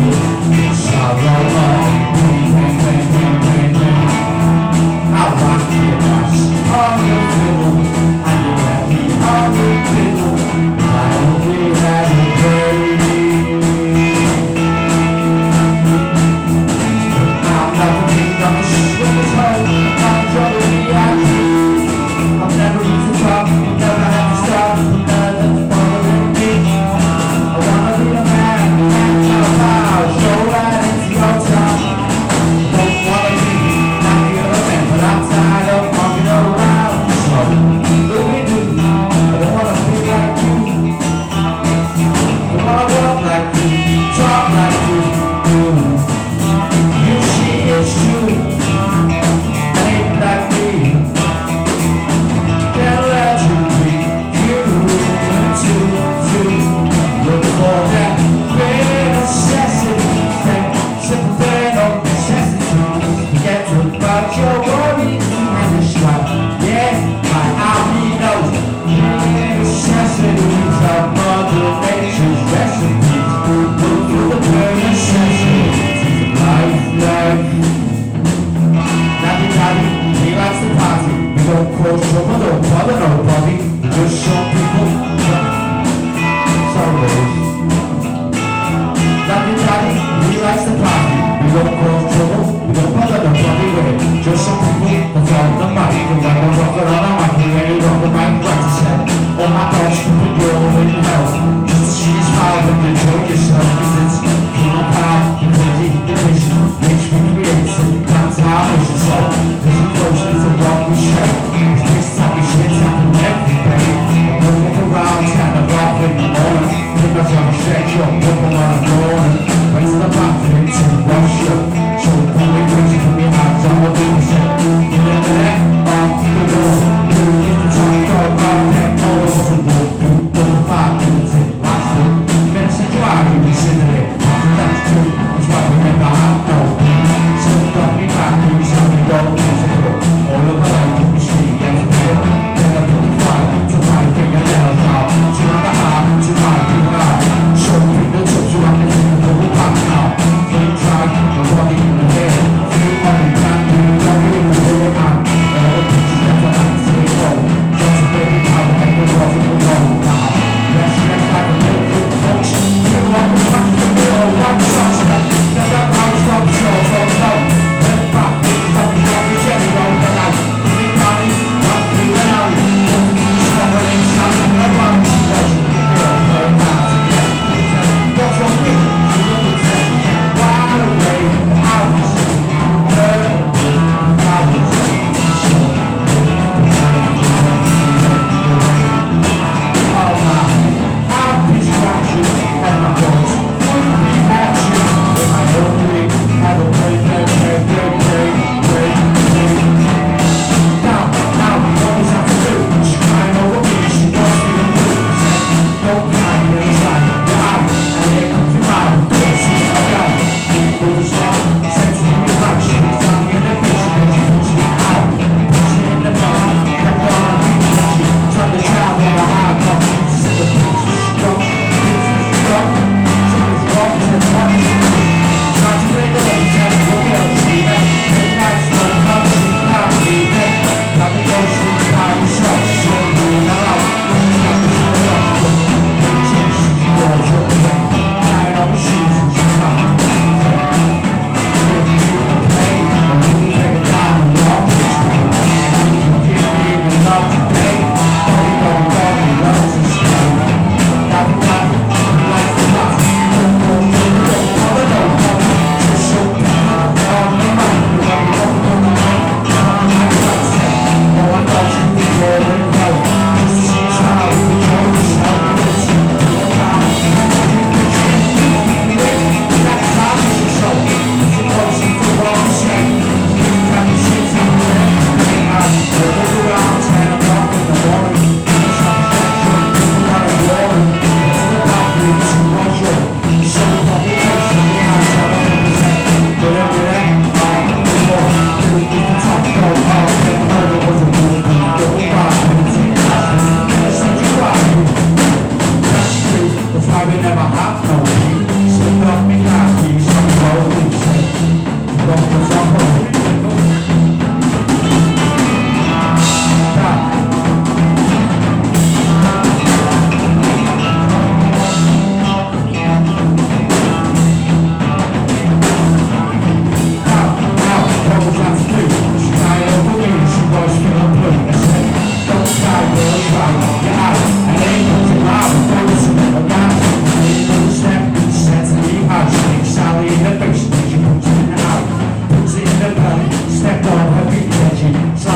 Any we never have no peace. Slip up me khakis, I'm rolling sick. Rockers are holding.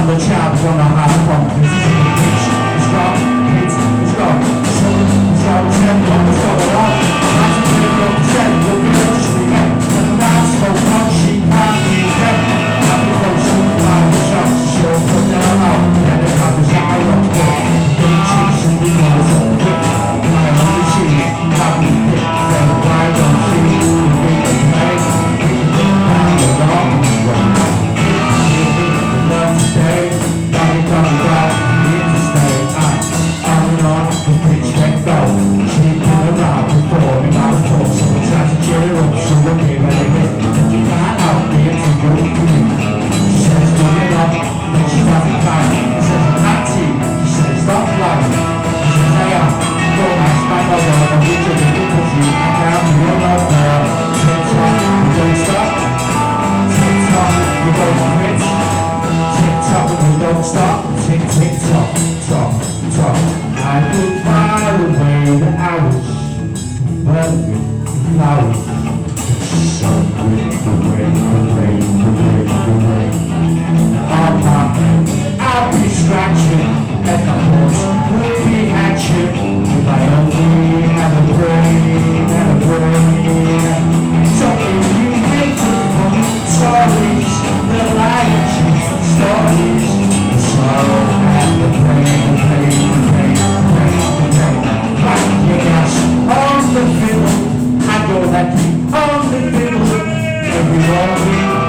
The child from the high from this is the beach. It's got kids, it's got children, it's got 10 it's got a lot. That's a big old set, you'll be able to see it. And the man's so much, she can't be dead. Have to go soon, by the shots, she'll put them out. Then it happens, I don't care. Big cheeks and the girls all quick. I only see it, have me pick. Then I don't see it, we can play. We can get down the long way. Stay, coming back, interstate, on and on, the pitch let go. Sleeping around before we got a call, so we try to cheer up, so we'll be ready to hit. And you can't help me until you're with me. She says, do it up, then she doesn't cry. She says, I'm not tea, she says, stop flying. She says, hey, don't ask my mother, I'm literally because you can't be alone, girl. Tick-tock, you don't stop. Tick-tock, you don't quit. Tick-tock, we don't stop. Tick-tick-tock, tock, tock. I could file away the hours, but with flowers. The sun with the rain, the rain, the rain, the rain. I'll be scratching at the horse, would be action if I only had a brain, had a brain. So if you make the stories, the light stories, the sorrow and the pain, the pain, the pain, the pain, the pain. Like your gas on the fiddle, I go that deep on the fiddle. Every morning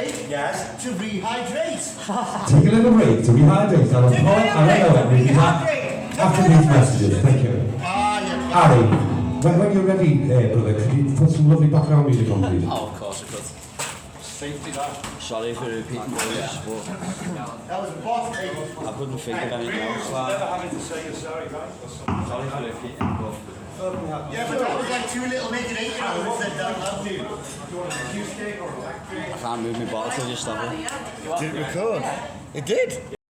break. Yes. To rehydrate. Take a little break to rehydrate. I know it. Rehydrate. After these messages, thank you. Harry, when you're ready, brother, could you put some lovely background music on, please? Oh, of course I could. Safety that. Sorry for repeating this, but That was a boss, mate. I couldn't think of anything else. Never having to say you're sorry, guys. Sorry for repeating, but Yeah, but that was like two little naked 8-year-olds said that. Do you want a juice cake or a black cake? I can't move my bottle till you stop it. Did it record? It did.